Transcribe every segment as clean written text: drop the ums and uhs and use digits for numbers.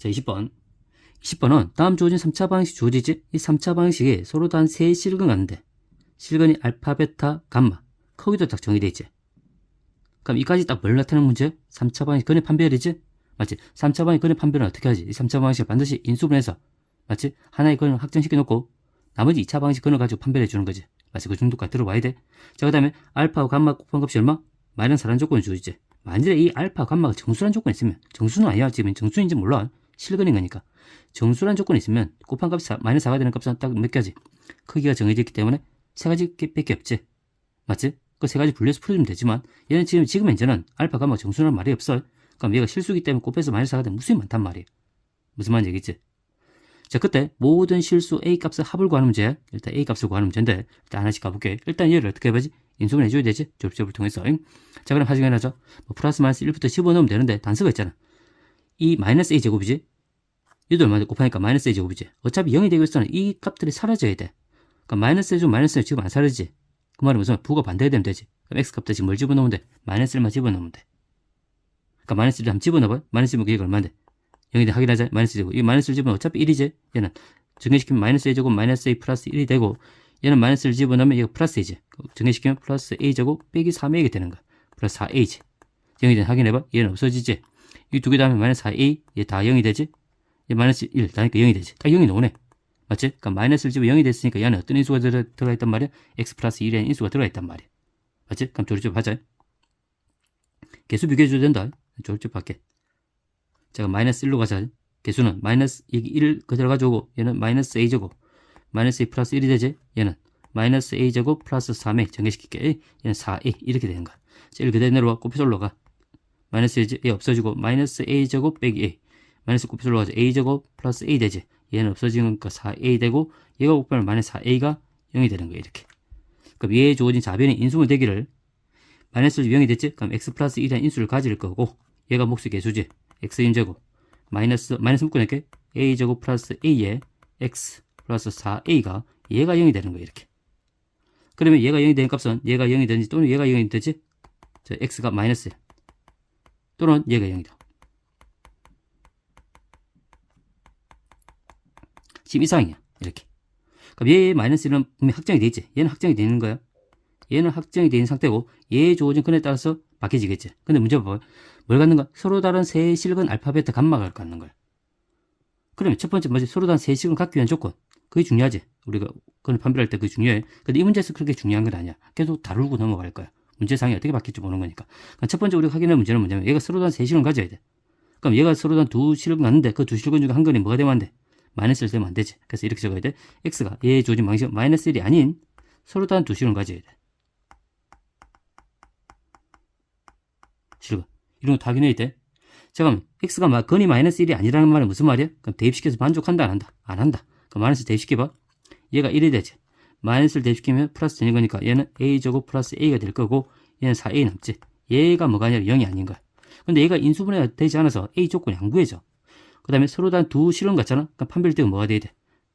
자, 20번은 다음 주어진 3차 방식 주어지지? 이 3차 방식이 서로 단 3실근 같는데 실근이 알파, 베타, 감마 크기도 딱 정의되어 있지. 그럼 이까지 딱 뭘 나타내는 문제? 3차 방식 근의 판별이지? 맞지? 3차 방식 근의 판별은 어떻게 하지? 이 3차 방식을 반드시 인수분해서 맞지? 하나의 근을 확정시켜 놓고 나머지 2차 방식 근을 가지고 판별해 주는 거지. 맞지? 그 정도까지 들어와야 돼. 자, 그 다음에 알파와 감마 곱한 값이 얼마? 마이너스 4라는 조건을 주어지지. 만일에 이 알파, 감마가 정수란 조건이 있으면, 정수는 아니야. 지금 정수인지 몰라. 실근인 거니까. 정수란 조건이 있으면 곱한 값이 마이너스 4가 되는 값은 딱 몇 가지? 크기가 정해져 있기 때문에 세 가지 밖에 없지. 맞지? 그 세 가지 분리해서 풀어주면 되지만 얘는 지금 현재는 알파, 감마가 정수란 말이 없어. 그럼 얘가 실수이기 때문에 곱해서 마이너스 4가 되면 무수히 많단 말이야. 무슨 말인지 알겠지? 자, 그때 모든 실수 A 값을 합을 구하는 문제. 일단 A 값을 구하는 문제인데 일단 하나씩 가볼게. 일단 얘를 어떻게 해봐야지? 인수분 해줘야 되지? 접점을 통해서. 자, 그럼 하시면 하죠. 뭐 플러스 마이너스 1부터 15 넣으면 되는데 단수가 있잖아. 이 마이너스 A 제곱이지? 얘도 얼마 곱하니까 마이너스 A 제곱이지? 어차피 0이 되고 있어는 이 값들이 사라져야 돼. 그러니까 마이너스 A 마이너스 A 지금 안 사라지지? 그 말은 무슨 부가 반대가 되면 되지? 그럼 X 값도 지금 뭘 집어넣으면 돼? 마이너스 1만 집어넣으면 돼. 그러니까 마이너스 1을 한번 집어넣어봐. 마이너스 1은 얘가 얼마인데? 0이 돼 확인하자. 마이너스 제곱. 이 마이너스 1 집어넣으면 어차피 1이지? 얘는 정리시키면 마이너스 A 제곱 마이너스 A 플러스 1이 되고 얘는 마이너스 1 집어넣으면 얘가 플러스 A지. 정리시키면 플러스 A 제곱 빼기 3A가 되는 거야. 플러스 4A지. 0이 돼 확인해봐. 얘는 없어지지. 이 두 개 다음에 마이너스 4A 얘 다 0이 되지? 얘 마이너스 1 다니까 0이 되지. 딱 0이 나오네. 맞지? 그러니까 마이너스 1 집어 0이 됐으니까 얘는 어떤 인수가 들어가 있단 말이야? X 플러스 1이라는 인수가 들어가 있단 말이야. 맞지? 그럼 조립 하자. 개수 비교해줘야 된다. 조립 할게. 자, 마이너스 1로 가자. 개수는 마이너스 1 그대로 가져오고 얘는 마이너스 A제곱 마이너스 A 플러스 1이 되지? 얘는 마이너스 A제곱 플러스 3A 정리시킬게. 얘는 4A 이렇게 되는 거야. 자, 1 그대로 내려와 곱해서 올라가. 마이너스 A 없어지고 마이너스 A제곱 빼기 A 마이너스 곱해서 올라가죠. A제곱 플러스 A 되지? 얘는 없어지는 거 4A 되고 얘가 곱하면 마이너스 4A가 0이 되는 거야. 이렇게. 그럼 얘에 주어진 자변이 인수분 되기를 마이너스 0이 됐지? 그럼 X 플러스 1이라는 인수를 가질 거고 얘가 몫의 개수지. X인제곱 마이너스 묶어낼게. A제곱 플러스 A에 X 플러스 4A가 얘가 0이 되는 거야. 이렇게. 그러면 얘가 0이 되는 값은 얘가 0이 되는지 또는 얘가 0이 되지? 자, X가 마이너스야. 또는 얘가 0이다. 지금 이상이야. 이렇게. 그럼 얘의 마이너스 1은 분명히 확정이 돼 있지. 얘는 확정이 되는 거야. 얘는 확정이 되는 상태고 얘의 주어진 근에 따라서 바뀌지겠지. 근데 문제 봐봐. 뭘 갖는가? 서로 다른 세 실근 알파, 베타, 감마를 갖는 거야. 그러면 첫 번째 뭐지? 서로 다른 세 실근 갖기 위한 조건. 그게 중요하지. 우리가 그걸 판별할 때 그게 중요해. 근데 이 문제에서 그렇게 중요한 건 아니야. 계속 다루고 넘어갈 거야. 문제상이 어떻게 바뀔지 보는 거니까. 그러니까 첫 번째 우리가 확인할 문제는 뭐냐면 얘가 서로 다른 세 실근 가져야 돼. 그럼 얘가 서로 다른 두 실근 갖는데 그 두 실근 중에 한 건이 뭐가 되면 안 돼? 마이너스 1 되면 안 되지. 그래서 이렇게 적어야 돼. X가 얘의 주어진 방식은 마이너스 1이 아닌 서로 다른 두 실근 가져야 돼. 실근. 이런 거 다 확인해야 돼. 잠깐만, X가 근이 마이너스 1이 아니라는 말은 무슨 말이야? 그럼 대입시켜서 만족한다, 안 한다? 안 한다. 그럼 마이너스 대입시켜봐. 얘가 1이 되지. 마이너스를 대입시키면 플러스 되는 거니까 얘는 A제곱 플러스 A가 될 거고 얘는 4A 남지. 얘가 뭐가 아니라 0이 아닌 거야. 근데 얘가 인수분해가 되지 않아서 A 조건이 안 구해져. 그 다음에 서로 다른 두 실험 같잖아? 그럼 판별시티가 뭐가 돼야 돼?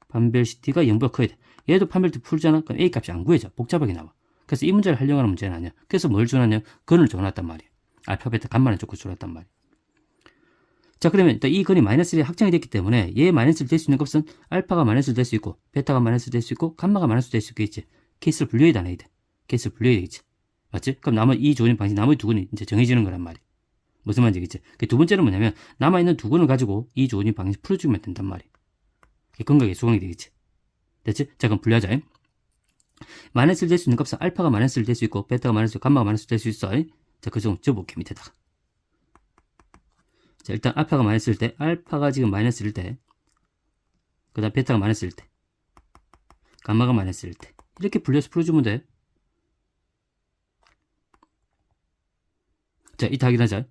판별시티가 0보다 커야 돼. 얘도 판별시티 풀잖아? 그럼 A 값이 안 구해져. 복잡하게 나와. 그래서 이 문제를 하려고 하는 문제는 아니야. 그래서 뭘 줘놨냐? 근을 줘놨단 말이야. 알파, 베타, 감마는 조건 줘놨단 말이야. 자, 그러면 일단 이 근이 마이너스 1이 확정이 됐기 때문에 얘 마이너스 1 될 수 있는 값은 알파가 마이너스 1 될 수 있고 베타가 마이너스 1 될 수 있고 감마가 마이너스 1 될 수 있겠지. 케이스를 분류해야 돼, 안 해야 돼? 케이스를 분류해야 되겠지. 맞지? 그럼 나머지 이 조인 방식 나머지 두 근이 이제 정해지는 거란 말이야. 무슨 말인지 알겠지? 그 두 번째는 뭐냐면 남아있는 두 근을 가지고 이 조인 방식 풀어주면 된단 말이야. 건강하게 수강이 되겠지. 됐지? 자, 그럼 분류하자. 마이너스 1 될 수 있는 값은 알파가 마이너스 1 될 수 있고 베타가 마이너스 1, 감마가 마이너스 1 될 수 있어. 자, 그 정도 적어볼게 밑에다가. 자, 일단 알파가 마이너스일 때, 알파가 지금 마이너스일 때, 그 다음 베타가 마이너스일 때, 감마가 마이너스일 때, 이렇게 불려서 풀어주면 돼. 자, 이따 확인하자.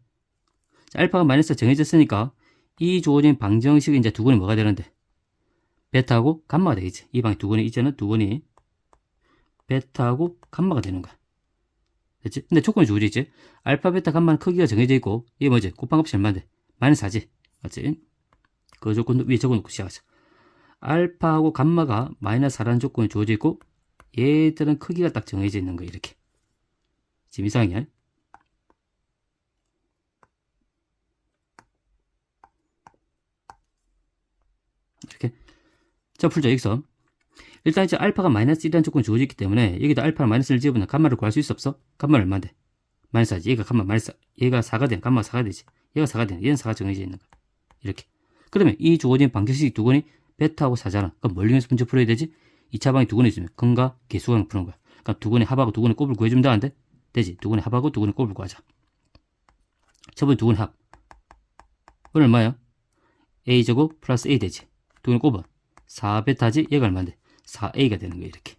자, 알파가 마이너스가 정해졌으니까 이 주어진 방정식이 이제 두 근이 뭐가 되는데? 베타하고 감마가 되겠지. 이 방이 두 근이, 이제는 두 근이 베타하고 감마가 되는 거야. 됐지? 근데 조건이 주어지지. 알파, 베타, 감마는 크기가 정해져 있고, 이게 뭐지? 곱한 값이 얼마인데? 마이너스 4지. 맞지? 그 조건도 위에 적어놓고 시작하자. 알파하고 감마가 마이너스 4라는 조건이 주어져 있고, 얘들은 크기가 딱 정해져 있는 거야, 이렇게. 지금 이상이야. 자, 풀자. 여기서 일단 이제 알파가 마이너스 1이라는 조건이 주어져 있기 때문에 여기다 알파를 마이너스 1을 집어넣으면 감마를 구할 수 있어 없어? 감마는 얼마인데? 마이너스 4지. 얘가 감마 마이너스 4. 얘가 4가 되면 감마가 4가 되지. 얘가 4가 되면 얘는 4가 정해져 있는 거야. 이렇게. 그러면 이 주어진 방정식 두 건이 베타하고 4잖아. 그럼 뭘 이용해서 문제 풀어야 되지? 2차 방이 두 건이 있으면 근과 개수관을 푸는 거야. 그러니까 두 건의 합하고 두 건의 곱을 구해주면 되는데 되지. 두 건의 합하고 두 건의 곱을 구하자. 첫 번째 두 건의 합. 그건 얼마야? a제곱 플러스 a 되지. 두 건의 곱은 4베타지. 얘가 얼마인데? 4a가 되는 거야. 이렇게.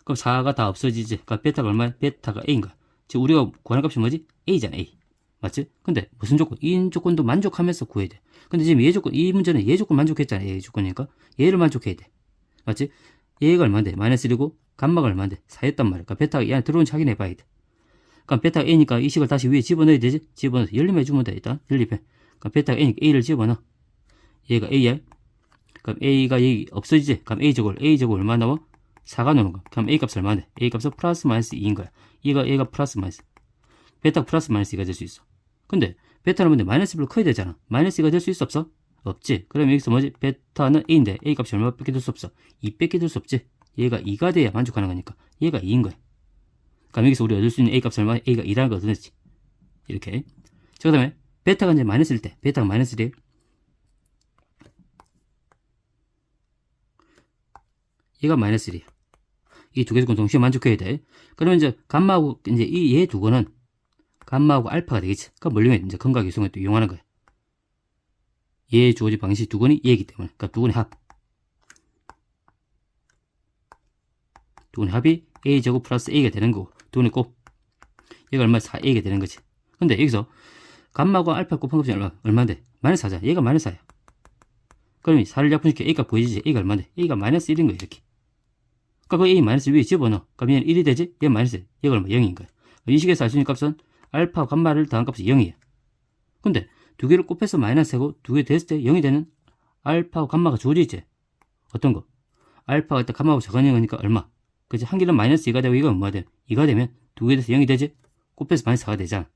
그럼 4가 다 없어지지. 그러니까 베타가 얼마야? 베타가 a인 거야. 지금 우리가 구하는 값이 뭐지? a잖아. a. 맞지? 근데 무슨 조건? 이 조건도 만족하면서 구해야 돼. 근데 지금 얘 조건, 이 문제는 얘 조건 만족했잖아. 얘 조건이니까 얘를 만족해야 돼. 맞지? 얘가 얼마인데? 마이너스 1이고 감마가 얼마인데? 4였단 말이야. 그러니까 베타가 이 안에 들어오는지 확인해 봐야 돼. 그럼 베타가 a니까 이 식을 다시 위에 집어넣어야 되지? 집어넣어서 열림해주면 돼. 일단 열림해. 그럼 베타가 a니까 a를 집어넣어. 얘가 a야. 그럼 a가 여기 없어지지? 그럼 a제곱 얼마 나와? 4가 나오는 거야. 그럼 a 값은 얼마인데? a 값은 플러스 마이너스 2인 거야. 얘가 플러스 마이너스. 베타가 플러스 마이너스 2가 될 수 있어. 근데 베타는 뭔데? 마이너스 1로 커야 되잖아. 마이너스 2가 될 수 있어 없어? 없지. 그럼 여기서 뭐지? 베타는 a인데 a 값이 얼마밖에 될 수 없어? 2밖에 될 수 없지. 얘가 2가 돼야 만족하는 거니까 얘가 2인 거야. 그럼 여기서 우리 얻을 수 있는 a 값은 얼마? a가 2라는 걸 얻어냈지. 이렇게. 자, 그 다음에 베타가 이제 마이너스일 때 베타가 마이너스 1이에요. 얘가 마이너스 1이야. 이 두 개 조건 동시에 만족해야 돼. 그러면 이제 감마하고 이제 이 얘 두 건은 감마하고 알파가 되겠지. 그럼 뭘 이용해? 이제 근각 유성을 또 이용하는 거야. 얘 주어진 방식 두 건이 얘이기 때문에. 그러니까 두 건의 합. 두 건의 합이 a제곱 플러스 a가 되는 거고, 두 건의 곱. 얘가 얼마? 4a가 되는 거지. 근데 여기서 감마하고 알파 곱한 값이 얼마인데? 마이너스 4잖아. 얘가 마이너스 4야. 그러면 4를 약분시켜 a가 보이지? a가 얼마인데? a가 마이너스 1인 거야. 이렇게. 그러니까 그 a 마이너스 위에 집어넣어. 그럼 얘는 1이 되지? 얘 마이너스 1. 얘가 얼마? 0인 거야. 이 식에서 알 수 있는 값은 알파 감마를 더한 값이 0이야. 근데 두 개를 곱해서 마이너스하고 두 개 됐을 때 0이 되는 알파와 감마가 주어져 있지. 어떤 거? 알파가 일단 감마하고 적은 0이니까 얼마? 그치? 한 개는 마이너스 2가 되고 이거 얼마가 돼? 2가 되면 두 개 돼서 0이 되지? 곱해서 마이너스 4가 되잖아.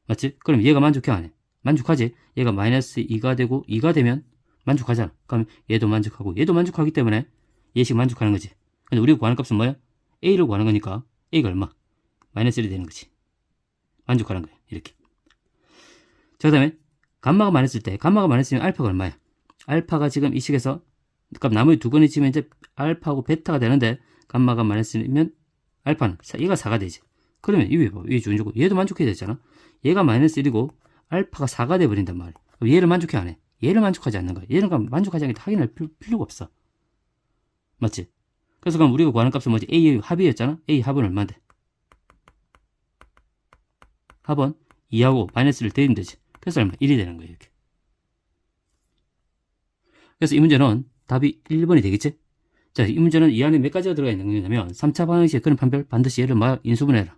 맞지? 그럼 얘가 만족해 안 해? 만족하지? 얘가 마이너스 2가 되고 2가 되면 만족하잖아. 그럼 얘도 만족하고 얘도 만족하기 때문에 얘식 만족하는 거지. 근데 우리가 구하는 값은 뭐야? a를 구하는 거니까 a가 얼마? 마이너스 1이 되는 거지. 만족하는 거야. 이렇게. 자, 그 다음에 감마가 마이너스일 때 감마가 마이너스면 알파가 얼마야? 알파가 지금 이 식에서 그럼 나머지 두 건이 지면 이제 알파하고 베타가 되는데 감마가 마이너스면 알파는 얘가 4가 되지. 그러면 이게 뭐? 이 주는 조건 얘도 만족해야 되잖아. 얘가 마이너스 1이고 알파가 4가 돼버린단 말이야. 그럼 얘를 만족해 안 해? 얘를 만족하지 않는 거야. 얘는 그럼 만족하지 않게 확인할 필요가 없어. 맞지? 그래서 그럼 우리가 구하는 값은 뭐지? A의 합이었잖아? A 합은 얼마인데? 합은 2하고 마이너스를 대면 되지. 그래서 얼마? 1이 되는 거예요. 이렇게. 그래서 이 문제는 답이 1번이 되겠지? 자, 이 문제는 이 안에 몇 가지가 들어가 있는 거냐면 3차 방정식의 그런 판별 반드시 얘를 인수분해해라.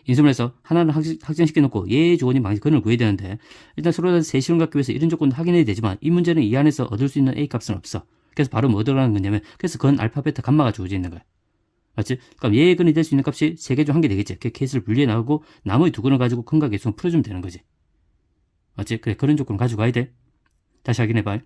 인수분해해서 하나는 확정시켜 놓고 얘 주어진 방식 근을 구해야 되는데 일단 서로 세실을 갖기 위해서 이런 조건도 확인해야 되지만 이 문제는 이 안에서 얻을 수 있는 A 값은 없어. 그래서 바로 뭐 들어가는 거냐면 그래서 건 알파, 베타, 감마가 주어져 있는 거야. 맞지? 그럼 얘의 근이 될 수 있는 값이 3개 중 1개 되겠지. 그 케이스를 분리해 나가고 나머지 두 근을 가지고 근과 계수를 풀어주면 되는 거지. 맞지? 그래, 그런 조건을 가지고 가야 돼. 다시 확인해 봐요.